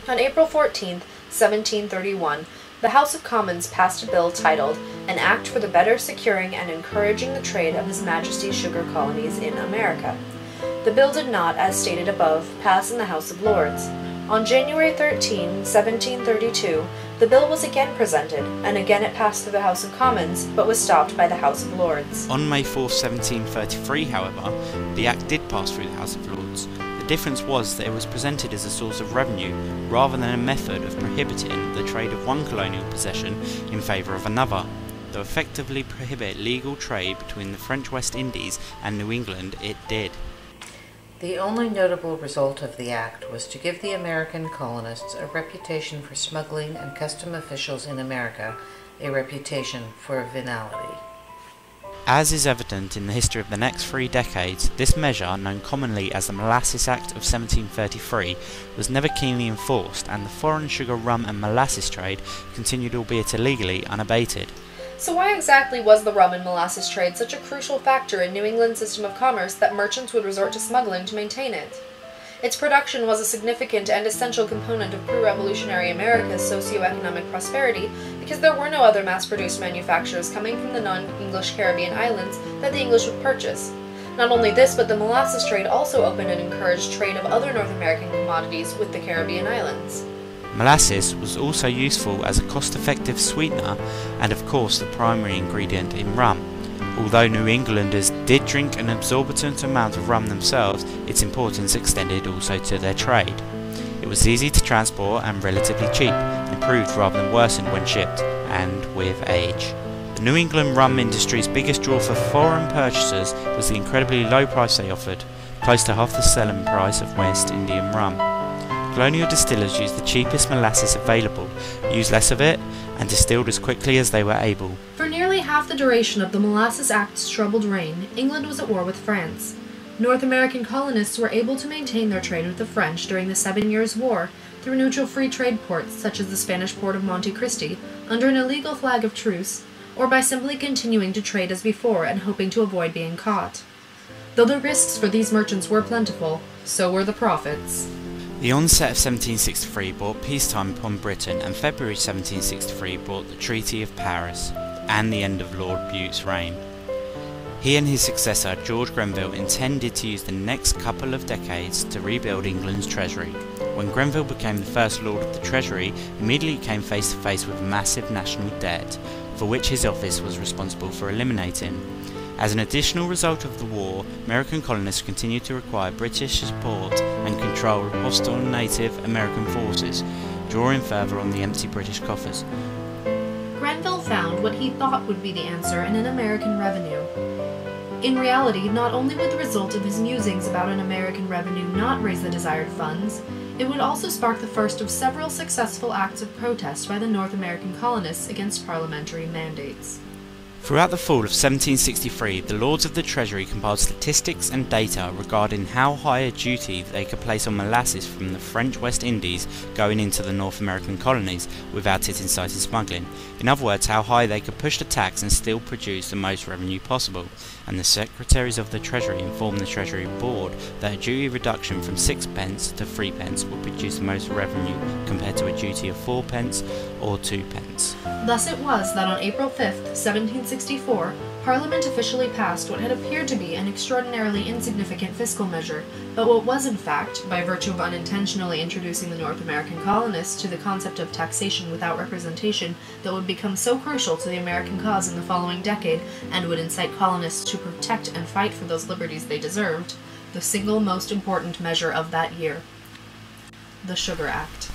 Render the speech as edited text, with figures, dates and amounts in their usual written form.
On April 14, 1731, the House of Commons passed a bill titled An Act for the Better Securing and Encouraging the Trade of His Majesty's Sugar Colonies in America. The bill did not, as stated above, pass in the House of Lords. On January 13, 1732, the bill was again presented, and again it passed through the House of Commons, but was stopped by the House of Lords. On May 4, 1733, however, the Act did pass through the House of Lords. The difference was that it was presented as a source of revenue, rather than a method of prohibiting the trade of one colonial possession in favour of another. Though effectively prohibit legal trade between the French West Indies and New England, it did. The only notable result of the act was to give the American colonists a reputation for smuggling and custom officials in America a reputation for venality. As is evident in the history of the next 3 decades, this measure, known commonly as the Molasses Act of 1733, was never keenly enforced, and the foreign sugar, rum and molasses trade continued, albeit illegally, unabated. So why exactly was the rum and molasses trade such a crucial factor in New England's system of commerce that merchants would resort to smuggling to maintain it? Its production was a significant and essential component of pre-revolutionary America's socio-economic prosperity because there were no other mass-produced manufacturers coming from the non-English Caribbean islands that the English would purchase. Not only this, but the molasses trade also opened and encouraged trade of other North American commodities with the Caribbean islands. Molasses was also useful as a cost-effective sweetener and of course the primary ingredient in rum. Although New Englanders did drink an exorbitant amount of rum themselves, its importance extended also to their trade. It was easy to transport and relatively cheap, improved rather than worsened when shipped, and with age. The New England rum industry's biggest draw for foreign purchasers was the incredibly low price they offered, close to half the selling price of West Indian rum. Colonial distillers used the cheapest molasses available, used less of it, and distilled as quickly as they were able. For nearly half the duration of the Molasses Act's troubled reign, England was at war with France. North American colonists were able to maintain their trade with the French during the 7 Years' War through neutral free trade ports such as the Spanish port of Monte Cristi under an illegal flag of truce, or by simply continuing to trade as before and hoping to avoid being caught. Though the risks for these merchants were plentiful, so were the profits. The onset of 1763 brought peacetime upon Britain, and February 1763 brought the Treaty of Paris and the end of Lord Bute's reign. He and his successor, George Grenville, intended to use the next couple of decades to rebuild England's treasury. When Grenville became the first Lord of the Treasury, immediately came face to face with a massive national debt, for which his office was responsible for eliminating. As an additional result of the war, American colonists continued to require British support and control hostile native American forces, drawing further on the empty British coffers. Grenville found what he thought would be the answer in an American revenue. In reality, not only would the result of his musings about an American revenue not raise the desired funds, it would also spark the first of several successful acts of protest by the North American colonists against parliamentary mandates. Throughout the fall of 1763, the Lords of the Treasury compiled statistics and data regarding how high a duty they could place on molasses from the French West Indies going into the North American colonies without it inciting smuggling. In other words, how high they could push the tax and still produce the most revenue possible. And the Secretaries of the Treasury informed the Treasury Board that a duty reduction from 6p to 3p would produce the most revenue compared to a duty of 4p or 2p. Thus it was that on April 5th, 1764, Parliament officially passed what had appeared to be an extraordinarily insignificant fiscal measure, but what was in fact, by virtue of unintentionally introducing the North American colonists to the concept of taxation without representation that would become so crucial to the American cause in the following decade and would incite colonists to protect and fight for those liberties they deserved, the single most important measure of that year: the Sugar Act.